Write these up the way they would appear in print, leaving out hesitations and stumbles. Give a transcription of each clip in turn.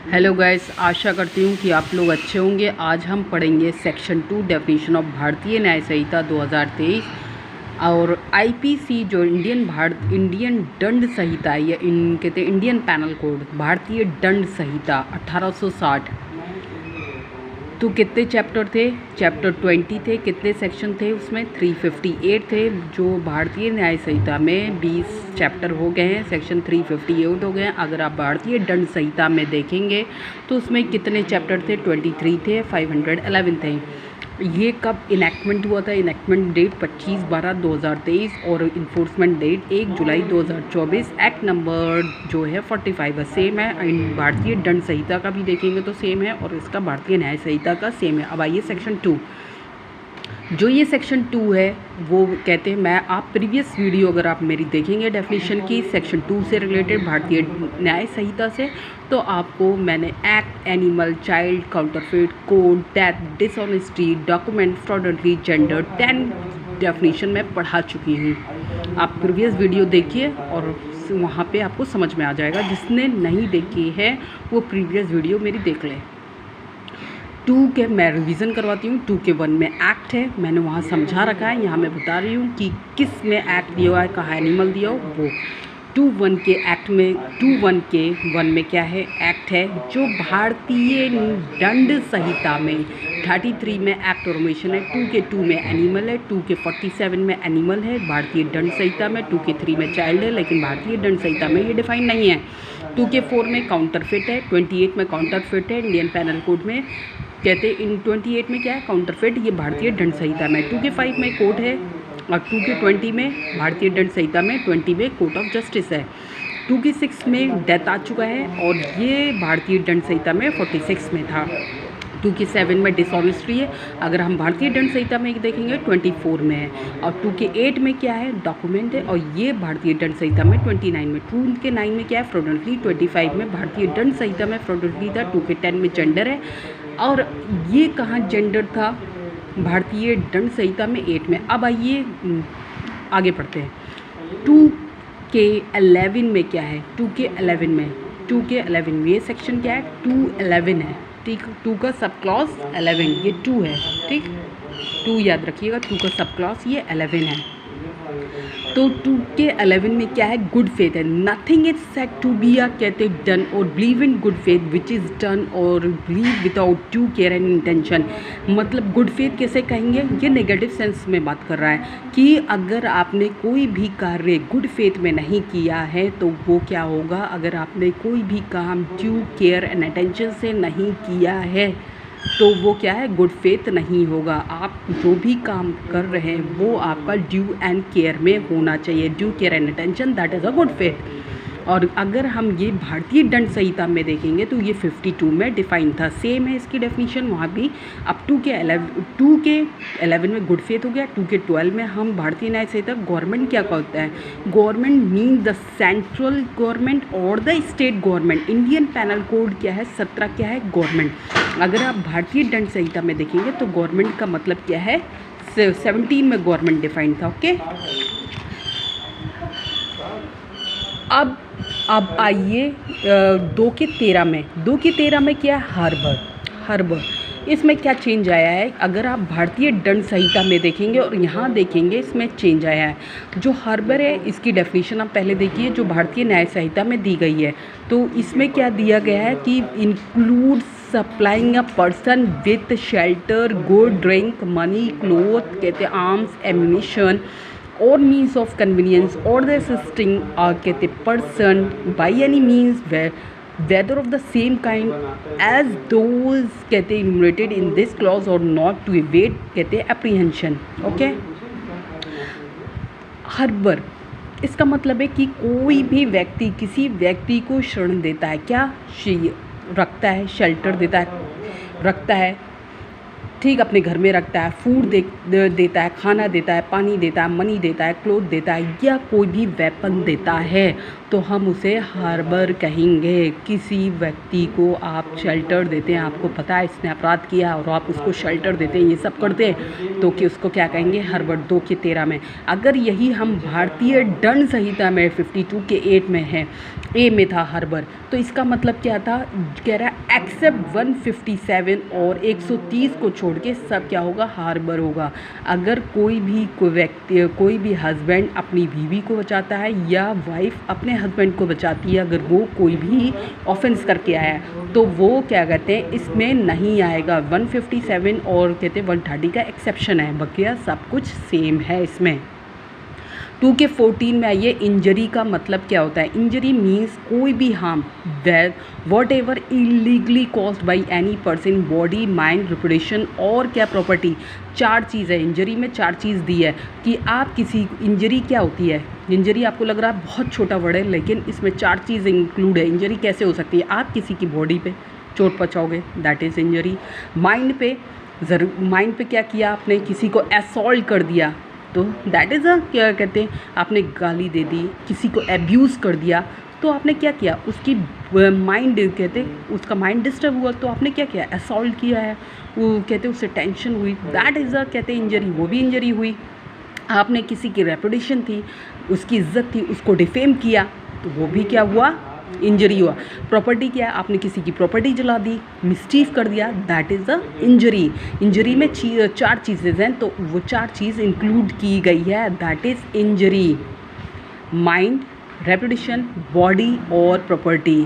Hello guys, आशा करती हूँ कि आप लोग अच्छे होंगे। आज हम पढ़ेंगे सेक्शन 2 डेफिनेशन ऑफ भारतीय न्याय संहिता 2023 और आईपीसी जो इंडियन दंड संहिता है या कहते हैं इंडियन पैनल कोड, भारतीय दंड संहिता 1860। तो कितने चैप्टर थे? चैप्टर 20 थे। कितने सेक्शन थे उसमें? 358 थे। जो भारतीय न्याय संहिता में 20 चैप्टर हो गए हैं, सेक्शन 358 हो गए हैं। अगर आप भारतीय दंड संहिता में देखेंगे तो उसमें कितने चैप्टर थे? 23 थे, 511 थे। ये कब इनैक्टमेंट हुआ था? इनैक्टमेंट डेट 25/12/2023 और इन्फोर्समेंट डेट 1 जुलाई 2024। एक्ट नंबर जो है 45 सेम है। भारतीय दंड संहिता का भी देखेंगे तो सेम है और इसका भारतीय न्याय संहिता का सेम है। अब आइए सेक्शन 2। जो ये सेक्शन 2 है वो कहते हैं, मैं आप प्रीवियस वीडियो अगर आप मेरी देखेंगे डेफिनेशन की सेक्शन 2 से रिलेटेड भारतीय न्याय संहिता से, तो आपको मैंने act, animal, child, counterfeit, code, death, dishonesty, document, fraudulently gender 10 definition में पढ़ा चुकी हूँ। आप प्रीवियस वीडियो देखिए और वहाँ पे आपको समझ में आ जाएगा। जिसने नहीं देखी है वो प्रीवियस वीडियो मेरी देख लें। 2 के मैं रिवीजन करवाती हूँ। 2 के 1 में एक्ट है, मैंने वहाँ समझा रखा है। यहाँ मैं बता रही हूँ कि किस में एक्ट दिया हुआ है, कहाँ एनिमल दिया हो वो। 2(1) के एक्ट में 2(1) के 1 में क्या है? एक्ट है जो भारतीय दंड संहिता में 33 में एक्ट और ओमिशन है। 2 के 2 में एनिमल है। 2 के 47 में एनिमल है भारतीय दंड संहिता में। 2 के 3 में चाइल्ड है, लेकिन भारतीय दंड संहिता में ये डिफाइन नहीं है। 2 के 4 में काउंटरफेट है। 28 में काउंटरफेट है इंडियन पैनल कोड में। कहते हैं इन 28 में क्या है? काउंटरफेट, ये भारतीय दंड संहिता में। 2 के 5 में कोर्ट है और 2 के 20 में भारतीय दंड संहिता में 20 में कोर्ट ऑफ जस्टिस है। 2 के 6 में डेथ आ चुका है और ये भारतीय दंड संहिता में 46 में था। 2 के 7 में डिसऑनेस्टी है, अगर हम भारतीय दंड संहिता में देखेंगे 24 में है। और 2 के 8 में क्या है? डॉक्यूमेंट है और ये भारतीय दंड संहिता में 29 में। 2 के 9 में क्या है? फ्रॉडुलेंटली। 25 में भारतीय दंड संहिता में फ्रॉडुलेंटली था। 2 के 10 में जेंडर है और ये कहाँ जेंडर था? भारतीय दंड संहिता में 8 में। अब आइए आगे पढ़ते हैं। 2 के 11 में क्या है? 2 के 11 में ये सेक्शन क्या है? 2(11) है, ठीक। 2 का सब क्लॉज 11, ये 2 है, ठीक। 2 याद रखिएगा, 2 का सब क्लॉज ये 11 है। तो 2 के 11 में क्या है? गुड फेथ है। Nothing is said to be कहते डन और believe in good faith which is done और believe without due care and intention. मतलब गुड फेथ कैसे कहेंगे? ये नेगेटिव सेंस में बात कर रहा है कि अगर आपने कोई भी कार्य गुड फेथ में नहीं किया है तो वो क्या होगा? अगर आपने कोई भी काम ड्यू केयर एंड अटेंशन से नहीं किया है तो वो क्या है? गुड फेथ नहीं होगा। आप जो भी काम कर रहे हैं वो आपका ड्यू एंड केयर में होना चाहिए। Due care and attention, that is a good faith. और अगर हम ये भारतीय दंड संहिता में देखेंगे तो ये 52 में डिफाइन था। सेम है इसकी डेफिनेशन वहाँ भी। अब 2 के 11 में गुड फेथ हो गया। 2 के 12 में हम भारतीय न्याय संहिता गवर्नमेंट क्या कहता है? Government mean the central government और the state government. Indian penal code क्या है? 17 क्या है? गवर्नमेंट। अगर आप भारतीय दंड संहिता में देखेंगे तो गवर्नमेंट का मतलब क्या है? 17 में गवर्नमेंट डिफाइन था, ओके। अब आइए 2 के 13 में। 2 के 13 में क्या है? हर्बर। इसमें क्या चेंज आया है? अगर आप भारतीय दंड संहिता में देखेंगे और यहाँ देखेंगे इसमें चेंज आया है। जो हर्बर है इसकी डेफिनेशन आप पहले देखिए जो भारतीय न्याय संहिता में दी गई है। तो इसमें क्या दिया गया है कि include supplying a person with shelter, good, drink, money, cloth, कहते आर्म्स, एम्यूनिशन और मीन्स ऑफ कन्वीनियंस और द असिस्टिंग कहते person by any means whether of the same kind as those कहते enumerated in this clause or not to evade कहते apprehension, okay. हर्बर इसका मतलब है कि कोई भी व्यक्ति किसी व्यक्ति को शरण देता है, क्या रखता है? शेल्टर देता है, रखता है, ठीक, अपने घर में रखता है, फूड देता है, खाना देता है, पानी देता है, मनी देता है, क्लोथ देता है या कोई भी वेपन देता है तो हम उसे हार्बर कहेंगे। किसी व्यक्ति को आप शेल्टर देते हैं, आपको पता है इसने अपराध किया और आप उसको शेल्टर देते हैं, ये सब करते हैं, तो कि उसको क्या कहेंगे? हार्बर। 2 के 13 में अगर यही हम भारतीय दंड संहिता में 52 के 8 में है, ए में था हार्बर, तो इसका मतलब क्या था? कह रहा है एक्सेप्ट 157 और 130 को छोड़ के सब क्या होगा? हार्बर होगा। अगर कोई व्यक्ति, कोई भी हस्बैंड अपनी बीवी को बचाता है या वाइफ अपने हस्बैंड को बचाती है, अगर वो कोई भी ऑफेंस करके आया है, तो वो क्या कहते हैं? इसमें नहीं आएगा। 157 और कहते हैं 130 का एक्सेप्शन है, बकिया सब कुछ सेम है इसमें। 2 के 14 में आइए, इंजरी का मतलब क्या होता है? इंजरी मीन्स कोई भी harm that what ever illegally caused by any person, body, mind, reputation और क्या प्रॉपर्टी। 4 चीज़ है इंजरी में, 4 चीज़ दी है कि आप किसी, इंजरी क्या होती है? इंजरी आपको लग रहा है बहुत छोटा वर्ड है, लेकिन इसमें 4 चीज़ इंक्लूड है। इंजरी कैसे हो सकती है? आप किसी की बॉडी पे चोट पहुँचाओगे, दैट इज़ इंजरी। माइंड पे, माइंड पे क्या किया आपने? किसी को असॉल्ट कर दिया, तो दैट इज़ अ, क्या कहते हैं, आपने गाली दे दी, किसी को एब्यूज़ कर दिया, तो आपने क्या किया? उसकी माइंड, कहते हैं उसका माइंड डिस्टर्ब हुआ, तो आपने क्या किया? असॉल्ट किया है, वो कहते हैं उससे टेंशन हुई, दैट इज़ अ, कहते हैं इंजरी, वो भी इंजरी हुई। आपने किसी की रेपुटेशन थी, उसकी इज्जत थी, उसको डिफेम किया, तो वो भी क्या हुआ? इंजरी हुआ। प्रॉपर्टी क्या है? आपने किसी की प्रॉपर्टी जला दी, मिसचीफ कर दिया, that is the injury. Injury में 4 चीज़ें हैं, तो वो 4 चीज़ इंक्लूड की गई है, that is injury. Mind, reputation, body और प्रॉपर्टी।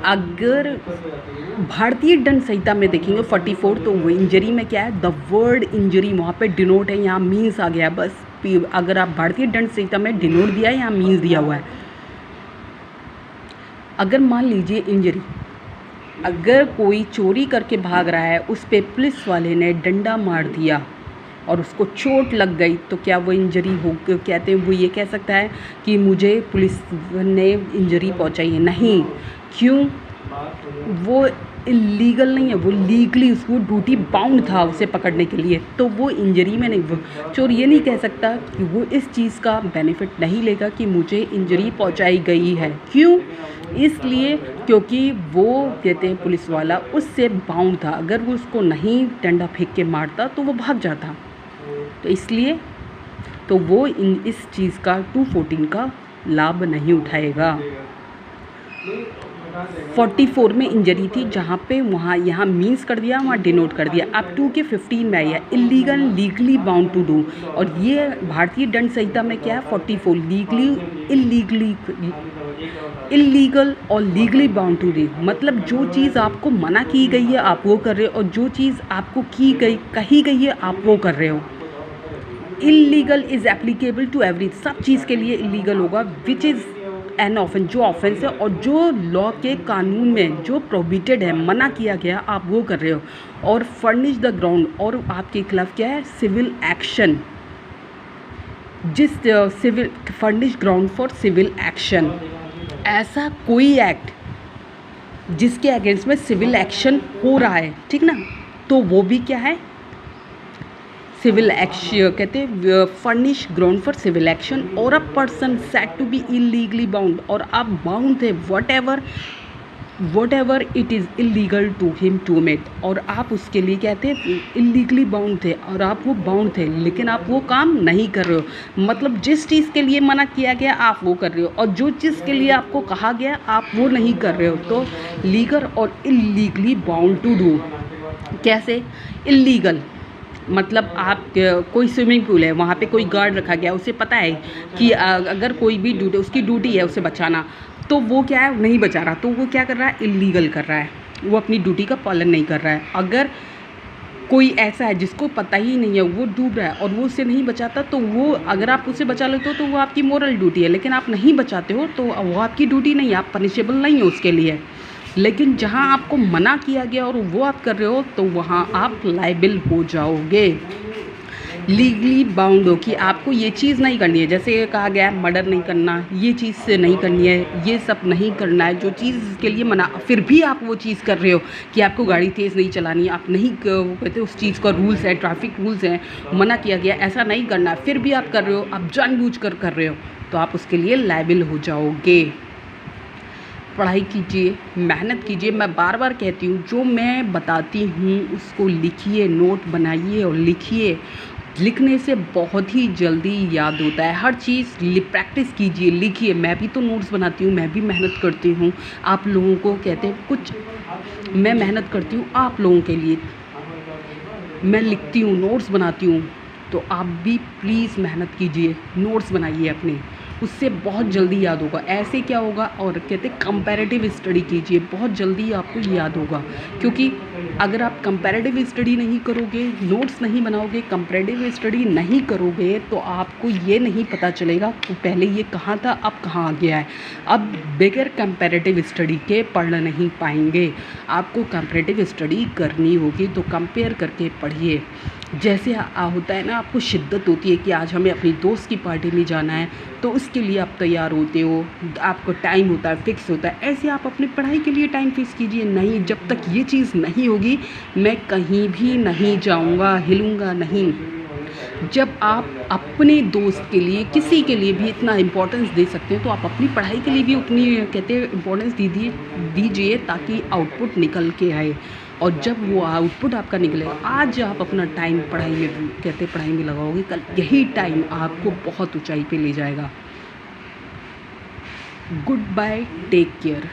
अगर भारतीय दंड संहिता में देखेंगे 44, तो वो इंजरी में क्या है? द वर्ड इंजरी वहाँ पे डिनोट है, यहाँ मीन्स आ गया बस। अगर आप भारतीय दंड संहिता में डिनोट दिया है, यहाँ मीन्स दिया हुआ है। अगर मान लीजिए इंजरी, अगर कोई चोरी करके भाग रहा है, उस पे पुलिस वाले ने डंडा मार दिया और उसको चोट लग गई, तो क्या वो इंजरी हो? कहते हैं वो ये कह सकता है कि मुझे पुलिस ने इंजरी पहुंचाई है? नहीं। क्यों? वो इलीगल नहीं है, वो लीगली उसको ड्यूटी बाउंड था उसे पकड़ने के लिए, तो वो इंजरी में नहीं। वो चोर ये नहीं कह सकता कि वो इस चीज़ का बेनिफिट नहीं लेगा कि मुझे इंजरी पहुंचाई गई है। क्यों? इसलिए क्योंकि वो कहते हैं पुलिस वाला उससे बाउंड था, अगर वो उसको नहीं डंडा फेंक के मारता तो वो भाग जाता, तो इसलिए तो वो इस चीज़ का 214 का लाभ नहीं उठाएगा। 44 में इंजरी थी, जहाँ पे वहाँ यहाँ मीन्स कर दिया, वहाँ डिनोट कर दिया। अब 2 के 15 में आई है illegal, legally bound to do, और ये भारतीय दंड संहिता में क्या है? 44 लीगली, इलीगल और लीगली बाउंड टू डू, मतलब जो चीज़ आपको मना की गई है आप वो कर रहे हो, और जो चीज़ आपको कही गई है आप वो कर रहे हो। Illegal is applicable to every, सब चीज़ के लिए इलीगल होगा, विच इज़ एन ऑफेंस, जो ऑफेंस है और जो लॉ के कानून में जो प्रोहिबिटेड है, मना किया गया, आप वो कर रहे हो। और फर्निश द ग्राउंड, और आपके खिलाफ क्या है? सिविल एक्शन, जिस civil furnish ground for civil action, ऐसा कोई एक्ट जिसके अगेंस्ट में सिविल एक्शन हो रहा है, ठीक ना, तो वो भी क्या है? सिविल एक्शन, कहते हैं furnish ground for civil action, और a person said to be illegally bound, और आप बाउंड थे whatever it is illegal to him to omit, और आप उसके लिए कहते हैं इलीगली बाउंड थे, और आप वो बाउंड थे लेकिन आप वो काम नहीं कर रहे हो, मतलब जिस चीज़ के लिए मना किया गया आप वो कर रहे हो, और जो चीज़ के लिए आपको कहा गया आप वो नहीं कर रहे हो, तो लीगल और इलीगली बाउंड टू डू। कैसे? इलीगल मतलब आप कोई स्विमिंग पूल है, वहाँ पे कोई गार्ड रखा गया, उसे पता है कि अगर कोई भी ड्यूटी, उसकी ड्यूटी है उसे बचाना, तो वो क्या है? नहीं बचा रहा, तो वो क्या कर रहा है? इलीगल कर रहा है, वो अपनी ड्यूटी का पालन नहीं कर रहा है। अगर कोई ऐसा है जिसको पता ही नहीं है, वो डूब रहा है और वो उसे नहीं बचाता, तो वो, अगर आप उसे बचा लेते हो तो वो आपकी मोरल ड्यूटी है, लेकिन आप नहीं बचाते हो तो वो आपकी ड्यूटी नहीं है, आप पनिशेबल नहीं हो उसके लिए। लेकिन जहाँ आपको मना किया गया और वो आप कर रहे हो, तो वहाँ आप लायबिल हो जाओगे। लीगली बाउंड हो कि आपको ये चीज़ नहीं करनी है, जैसे कहा गया है मर्डर नहीं करना, ये चीज़ से नहीं करनी है, ये सब नहीं करना है, जो चीज़ के लिए मना, फिर भी आप वो चीज़ कर रहे हो कि आपको गाड़ी तेज़ नहीं चलानी, आप नहीं, कहते उस चीज़ का रूल्स है, ट्रैफिक रूल्स हैं, मना किया गया ऐसा नहीं करना, फिर भी आप कर रहे हो, आप जानबूझकर कर रहे हो, तो आप उसके लिए लायबिल हो जाओगे। पढ़ाई कीजिए, मेहनत कीजिए। मैं बार बार कहती हूँ, जो मैं बताती हूँ उसको लिखिए, नोट बनाइए और लिखिए। लिखने से बहुत ही जल्दी याद होता है। हर चीज़ प्रैक्टिस कीजिए, लिखिए। मैं भी तो नोट्स बनाती हूँ, मैं भी मेहनत करती हूँ। आप लोगों को कहते हैं कुछ, मैं मेहनत करती हूँ आप लोगों के लिए। मैं लिखती हूँ, नोट्स बनाती हूँ, तो आप भी प्लीज़ मेहनत कीजिए, नोट्स बनाइए अपने, उससे बहुत जल्दी याद होगा। ऐसे क्या होगा, और कहते हैं कंपैरेटिव स्टडी कीजिए, बहुत जल्दी आपको याद होगा। क्योंकि अगर आप कंपैरेटिव स्टडी नहीं करोगे, नोट्स नहीं बनाओगे, कंपैरेटिव स्टडी नहीं करोगे, तो आपको ये नहीं पता चलेगा कि पहले ये कहाँ था, अब कहाँ आ गया है। अब बगैर कंपैरेटिव स्टडी के पढ़ नहीं पाएंगे। आपको कंपैरेटिव स्टडी करनी होगी, तो कंपेयर करके पढ़िए। जैसे होता है ना, आपको शिद्दत होती है कि आज हमें अपनी दोस्त की पार्टी में जाना है, तो उसके लिए आप तैयार होते हो, आपको टाइम होता है, फिक्स होता है। ऐसे आप अपनी पढ़ाई के लिए टाइम फिक्स कीजिए। नहीं, जब तक ये चीज़ नहीं होगी मैं कहीं भी नहीं जाऊंगा, हिलूंगा नहीं। जब आप अपने दोस्त के लिए, किसी के लिए भी इतना इम्पोर्टेंस दे सकते हैं, तो आप अपनी पढ़ाई के लिए भी उतनी कहते हैं इम्पोर्टेंस दीजिए, ताकि आउटपुट निकल के आए। और जब वो आउटपुट आपका निकलेगा, आज आप अपना टाइम पढ़ाई में, कहते हैं पढ़ाई में लगाओगे, कल यही टाइम आपको बहुत ऊंचाई पे ले जाएगा। Good bye, take care.